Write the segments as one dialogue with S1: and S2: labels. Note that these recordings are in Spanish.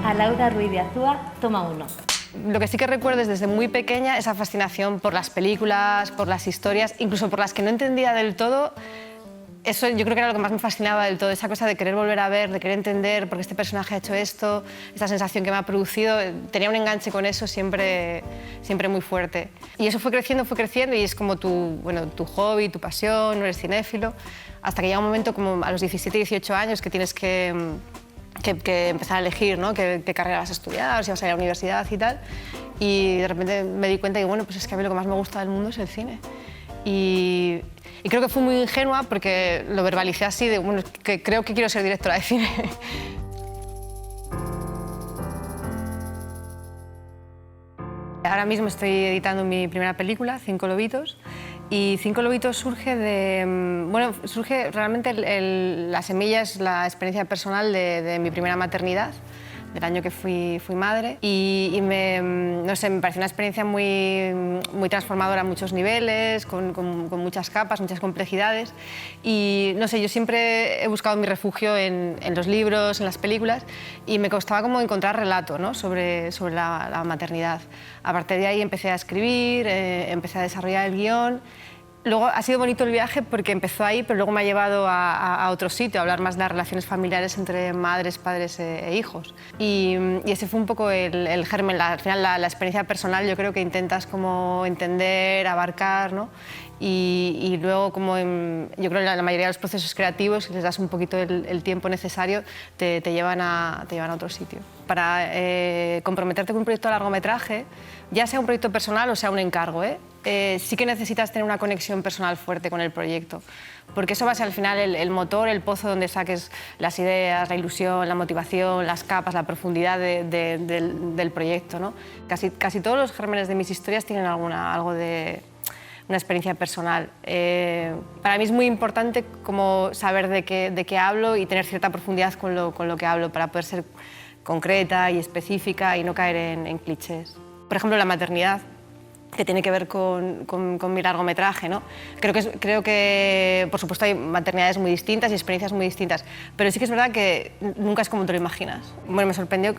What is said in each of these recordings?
S1: a Laura Ruiz de Azúa, toma 1.
S2: Lo que sí que recuerdo es desde muy pequeña esa fascinación por las películas, por las historias, incluso por las que no entendía del todo. Eso yo creo que era lo que más me fascinaba del todo, esa cosa de querer volver a ver, de querer entender por qué este personaje ha hecho esto, esta sensación que me ha producido. Tenía un enganche con eso siempre muy fuerte. Y eso fue creciendo y es como tu hobby, tu pasión, no eres cinéfilo, hasta que llega un momento como a los 17, 18 años que tienes que empezar a elegir, ¿no? qué carrera vas a estudiar, si vas a ir a la universidad y tal. Y de repente me di cuenta que bueno, pues es que a mí lo que más me gusta del mundo es el cine. Y creo que fui muy ingenua porque lo verbalicé así, de bueno, que creo que quiero ser directora de cine. Ahora mismo estoy editando mi primera película, Cinco Lobitos, y Cinco Lobitos surge de... Bueno, surge realmente la semilla es la experiencia personal de mi primera maternidad, del año que fui madre, y no sé, me pareció una experiencia muy transformadora a muchos niveles, con muchas capas, muchas complejidades, y no sé, yo siempre he buscado mi refugio en los libros, en las películas, y me costaba como encontrar relato, ¿no? sobre la maternidad. A partir de ahí empecé a escribir, empecé a desarrollar el guión. Luego ha sido bonito el viaje porque empezó ahí, pero luego me ha llevado a otro sitio, a hablar más de las relaciones familiares entre madres, padres e hijos. Y ese fue un poco el germen, al final la experiencia personal yo creo que intentas como entender, abarcar, ¿no? Y luego, como yo creo que la mayoría de los procesos creativos, si les das un poquito el tiempo necesario, te llevan a otro sitio. Para comprometerte con un proyecto a largometraje, ya sea un proyecto personal o sea un encargo, sí que necesitas tener una conexión personal fuerte con el proyecto, porque eso va a ser al final el motor, el pozo donde saques las ideas, la ilusión, la motivación, las capas, la profundidad del proyecto, ¿no? Casi todos los gérmenes de mis historias tienen algo de una experiencia personal. Para mí es muy importante como saber de qué hablo y tener cierta profundidad con lo que hablo para poder ser concreta y específica y no caer en clichés. Por ejemplo, la maternidad, que tiene que ver con mi largometraje, ¿no? Creo que, por supuesto, hay maternidades muy distintas y experiencias muy distintas, pero sí que es verdad que nunca es como te lo imaginas. Bueno, me sorprendió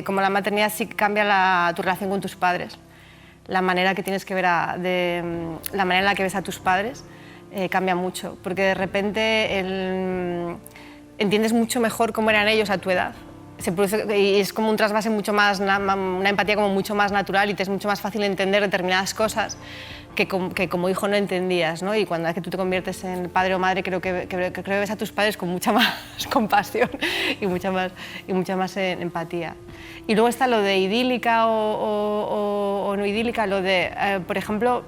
S2: cómo la maternidad sí cambia tu relación con tus padres. La manera que tienes que ver la manera en la que ves a tus padres cambia mucho, porque de repente entiendes mucho mejor cómo eran ellos a tu edad. Y es como un trasvase mucho más, una empatía como mucho más natural y te es mucho más fácil entender determinadas cosas que como hijo no entendías, ¿no? Y cuando tú te conviertes en padre o madre creo que ves a tus padres con mucha más compasión y mucha más empatía. Y luego está lo de idílica o no idílica, lo de, por ejemplo,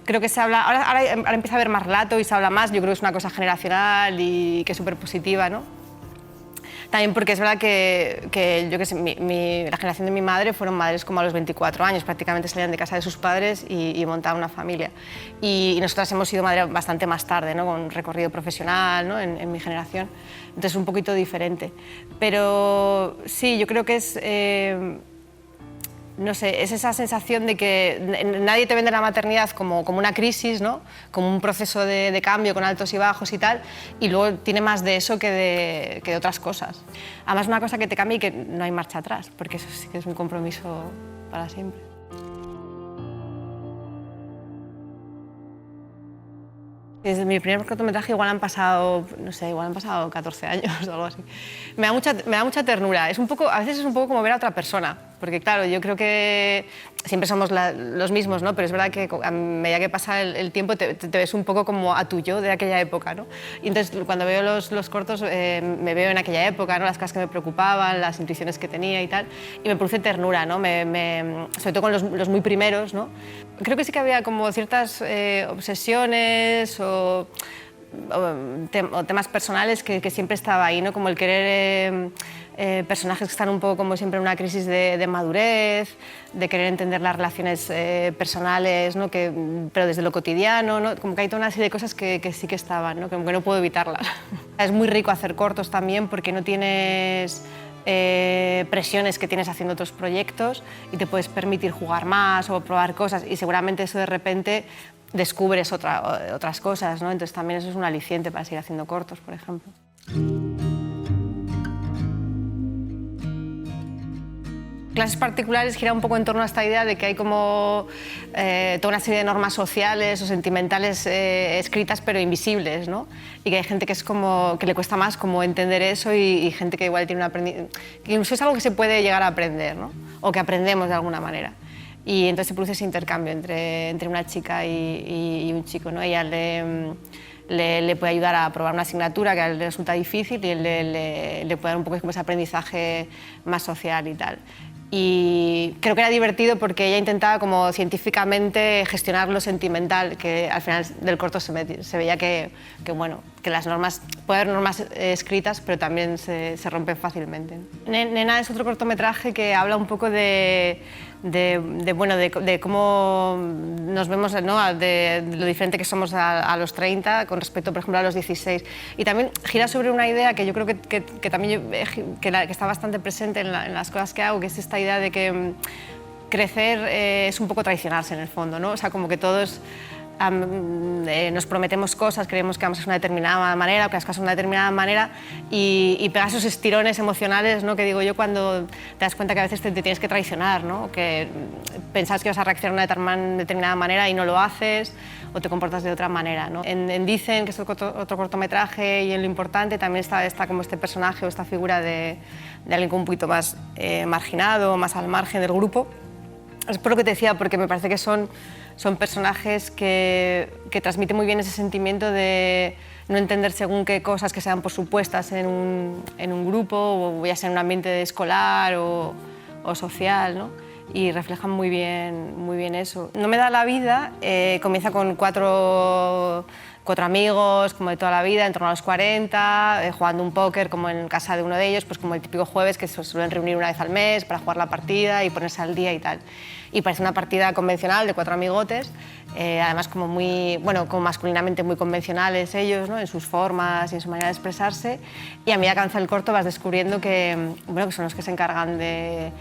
S2: creo que se habla, ahora empieza a haber más relato y se habla más, yo creo que es una cosa generacional y que es súper positiva, ¿no? También porque es verdad que yo que sé, la generación de mi madre fueron madres como a los 24 años, prácticamente salían de casa de sus padres y montaban una familia. Y nosotras hemos sido madres bastante más tarde, ¿no? Con recorrido profesional, ¿no? en mi generación, entonces un poquito diferente. Pero sí, yo creo que es... no sé, es esa sensación de que nadie te vende la maternidad como una crisis, ¿no? Como un proceso de cambio con altos y bajos y tal, y luego tiene más de eso que de otras cosas. Además, una cosa que te cambia y que no hay marcha atrás, porque eso sí que es un compromiso para siempre. Desde mi primer cortometraje igual han pasado, no sé, igual han pasado 14 años o algo así. Me da mucha ternura. A veces es un poco como ver a otra persona, porque claro, yo creo que siempre somos los mismos, ¿no? Pero es verdad que a medida que pasa el tiempo te ves un poco como a tu yo de aquella época, ¿no? Y entonces cuando veo los cortos me veo en aquella época, ¿no? Las cosas que me preocupaban, las intuiciones que tenía y tal, y me produce ternura, ¿no? Sobre todo con los muy primeros, ¿no? Creo que sí que había como ciertas obsesiones o temas personales que siempre estaba ahí, ¿no? Como el querer personajes que están un poco como siempre en una crisis de madurez, de querer entender las relaciones personales, ¿no? Pero desde lo cotidiano, ¿no? Como que hay toda una serie de cosas que sí que estaban, ¿no? Que no puedo evitarlas. Es muy rico hacer cortos también porque no tienes presiones que tienes haciendo otros proyectos y te puedes permitir jugar más o probar cosas y seguramente eso de repente descubres otras cosas, ¿no? Entonces también eso es un aliciente para seguir haciendo cortos, por ejemplo. Clases particulares gira un poco en torno a esta idea de que hay como toda una serie de normas sociales o sentimentales escritas pero invisibles, ¿no? Y que hay gente que es como que le cuesta más como entender eso y gente que igual tiene que incluso es algo que se puede llegar a aprender, ¿no? O que aprendemos de alguna manera. Y entonces se produce ese intercambio entre una chica y un chico, ¿no? Ella le puede ayudar a probar una asignatura que a él le resulta difícil y él le puede dar un poco como ese aprendizaje más social y tal. Y creo que era divertido porque ella intentaba como científicamente gestionar lo sentimental, que al final del corto se veía que bueno, que las normas, puede haber normas escritas, pero también se rompen fácilmente. Nena es otro cortometraje que habla un poco de cómo nos vemos, ¿no? de lo diferente que somos a los 30 con respecto, por ejemplo, a los 16. Y también gira sobre una idea que yo creo que también que está bastante presente en las cosas que hago, que es esta idea de que crecer es un poco traicionarse en el fondo, ¿no? O sea, como que todos nos prometemos cosas, creemos que vamos a hacer una determinada manera o que las cosas de una determinada manera y pegas esos estirones emocionales, ¿no? Que digo yo cuando te das cuenta que a veces te tienes que traicionar, ¿no? Que pensabas que ibas a reaccionar de una determinada manera y no lo haces o te comportas de otra manera, ¿no? En Dicen, que es otro cortometraje, y en Lo Importante también está como este personaje o esta figura de alguien un poquito más marginado, más al margen del grupo. Es por lo que te decía, porque me parece que son personajes que transmiten muy bien ese sentimiento de no entender según qué cosas que sean por supuestas en un grupo, o ya sea en un ambiente escolar o social, ¿no? Y reflejan muy bien eso. No me da la vida comienza con cuatro amigos, como de toda la vida, en torno a los 40, jugando un póker como en casa de uno de ellos, pues como el típico jueves que se suelen reunir una vez al mes para jugar la partida y ponerse al día y tal. Y parece una partida convencional de 4 amigotes, además como muy, bueno, como masculinamente muy convencionales ellos, ¿no? En sus formas y en su manera de expresarse. Y a medida que avanza el corto vas descubriendo que, bueno, que son los que se encargan de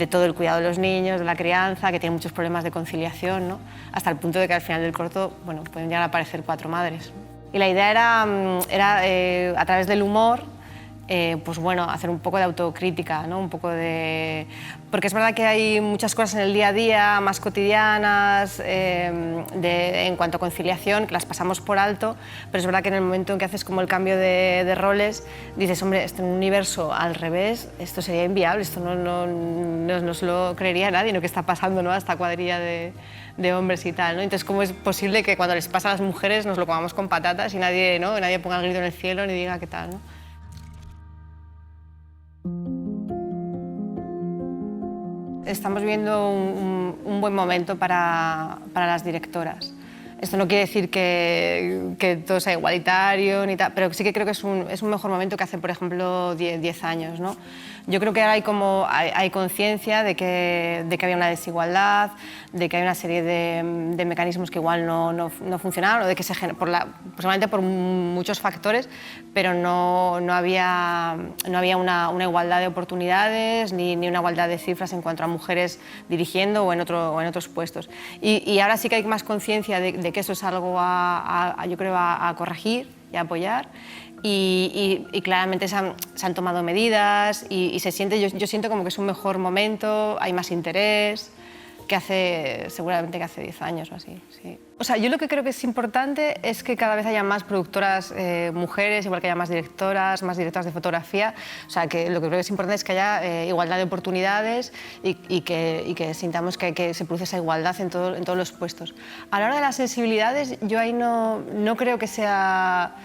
S2: todo el cuidado de los niños, de la crianza, que tienen muchos problemas de conciliación, ¿no? Hasta el punto de que al final del corto, bueno, pueden llegar a aparecer 4 madres. Y la idea era a través del humor, pues bueno, hacer un poco de autocrítica, ¿no? Un poco de... Porque es verdad que hay muchas cosas en el día a día, más cotidianas, en cuanto a conciliación, que las pasamos por alto, pero es verdad que en el momento en que haces como el cambio de roles, dices, hombre, en un universo al revés, esto sería inviable, esto no se lo creería nadie, lo que está pasando, ¿no? A esta cuadrilla de hombres y tal, ¿no? Entonces, ¿cómo es posible que cuando les pasa a las mujeres nos lo comamos con patatas y nadie, ¿no? Nadie ponga el grito en el cielo ni diga qué tal, ¿no? Estamos viviendo un buen momento para las directoras. Esto no quiere decir que todo sea igualitario, ni tal, pero sí que creo que es un mejor momento que hace, por ejemplo, 10 años, ¿no? Yo creo que ahora hay conciencia de que había una desigualdad, de que hay una serie de mecanismos que igual no funcionaban, o de que posiblemente por muchos factores, pero no había una igualdad de oportunidades ni una igualdad de cifras en cuanto a mujeres dirigiendo o en otros puestos. Y ahora sí que hay más conciencia de que eso es algo yo creo, a corregir y a apoyar. Y claramente se han tomado medidas y se siente, yo siento como que es un mejor momento, hay más interés seguramente que hace 10 años o así. Sí. O sea, yo lo que creo que es importante es que cada vez haya más productoras mujeres, igual que haya más directoras de fotografía. O sea, que lo que creo que es importante es que haya igualdad de oportunidades y que sintamos que se produce esa igualdad en todos los puestos. A la hora de las sensibilidades, yo ahí no creo que sea...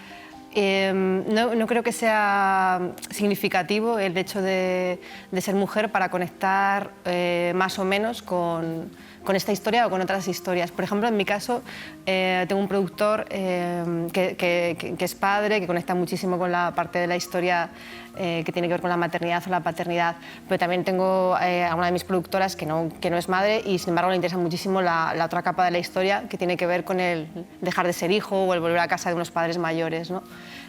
S2: no creo que sea significativo el hecho de ser mujer para conectar más o menos con esta historia o con otras historias. Por ejemplo, en mi caso, tengo un productor que es padre, que conecta muchísimo con la parte de la historia que tiene que ver con la maternidad o la paternidad, pero también tengo a una de mis productoras que no es madre y sin embargo le interesa muchísimo la otra capa de la historia que tiene que ver con el dejar de ser hijo o el volver a casa de unos padres mayores, ¿no?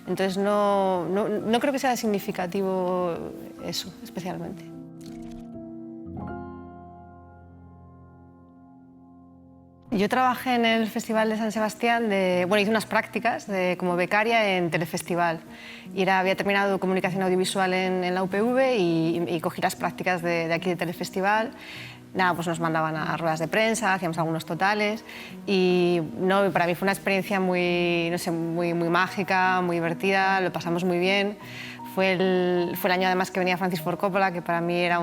S2: Entonces no creo que sea significativo eso Yo trabajé en el Festival de San Sebastián, hice unas prácticas como becaria en Telefestival. Había terminado comunicación audiovisual en la UPV y cogí las prácticas de aquí de Telefestival. Nada, pues nos mandaban a ruedas de prensa, hacíamos algunos totales y no, para mí fue una experiencia muy, no sé, muy mágica, muy divertida, lo pasamos muy bien. Fue el año además que venía Francis Ford Coppola, que para mí era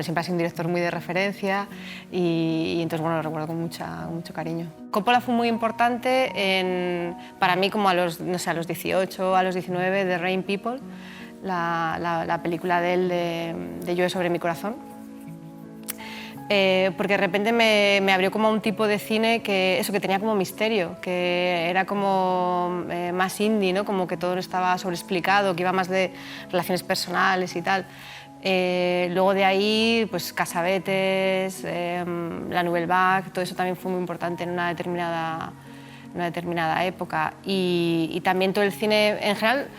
S2: siempre ha sido un director muy de referencia y entonces lo recuerdo con mucho cariño. Coppola fue muy importante para mí como a los 18, a los 19, de Rain People, la película de él de Llueve sobre mi corazón. Porque de repente me abrió como a un tipo de cine que tenía como misterio, que era como más indie, ¿no? Como que todo estaba sobreexplicado, que iba más de relaciones personales y tal. Luego de ahí, pues Casavetes, la Nouvelle Vague, todo eso también fue muy importante en una determinada época. Y también todo el cine en general.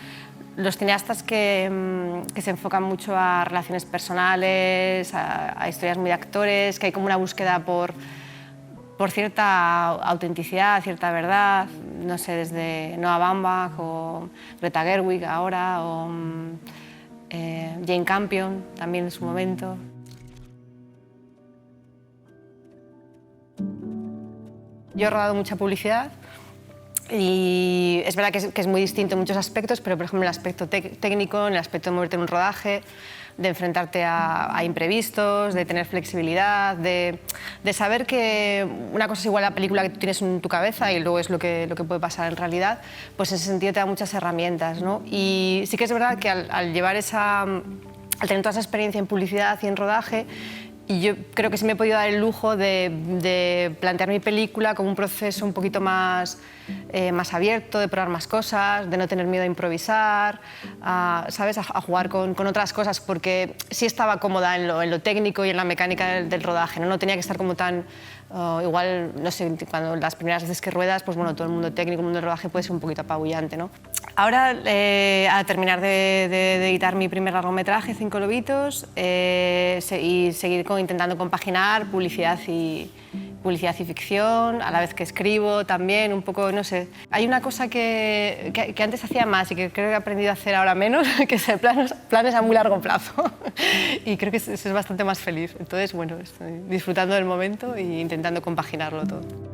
S2: Los cineastas que se enfocan mucho a relaciones personales, a historias muy de actores, que hay como una búsqueda por cierta autenticidad, cierta verdad, no sé, desde Noah Baumbach o Greta Gerwig ahora, o Jane Campion también en su momento. Yo he rodado mucha publicidad. Y es verdad que es muy distinto en muchos aspectos, pero por ejemplo en el aspecto técnico, en el aspecto de moverte en un rodaje, de enfrentarte a imprevistos, de tener flexibilidad, de saber que una cosa es igual la película que tú tienes en tu cabeza y luego es lo que puede pasar en realidad, pues en ese sentido te da muchas herramientas, ¿no? Y sí que es verdad que al tener toda esa experiencia en publicidad y en rodaje, y yo creo que sí me he podido dar el lujo de plantear mi película como un proceso un poquito más abierto, de probar más cosas, de no tener miedo a improvisar, ¿sabes? A jugar con otras cosas, porque sí estaba cómoda en lo técnico y en la mecánica del rodaje, ¿no? No tenía que estar como tan... igual, no sé, cuando las primeras veces que ruedas, pues bueno, todo el mundo técnico, el mundo del rodaje puede ser un poquito apabullante, ¿no? Ahora, a terminar de editar mi primer largometraje, 5 lobitos, y seguir intentando compaginar publicidad y ficción, a la vez que escribo también, un poco, no sé. Hay una cosa que antes hacía más y que creo que he aprendido a hacer ahora menos, que es planes a muy largo plazo. Y creo que eso es bastante más feliz. Entonces, bueno, estoy disfrutando del momento e intentando compaginarlo todo.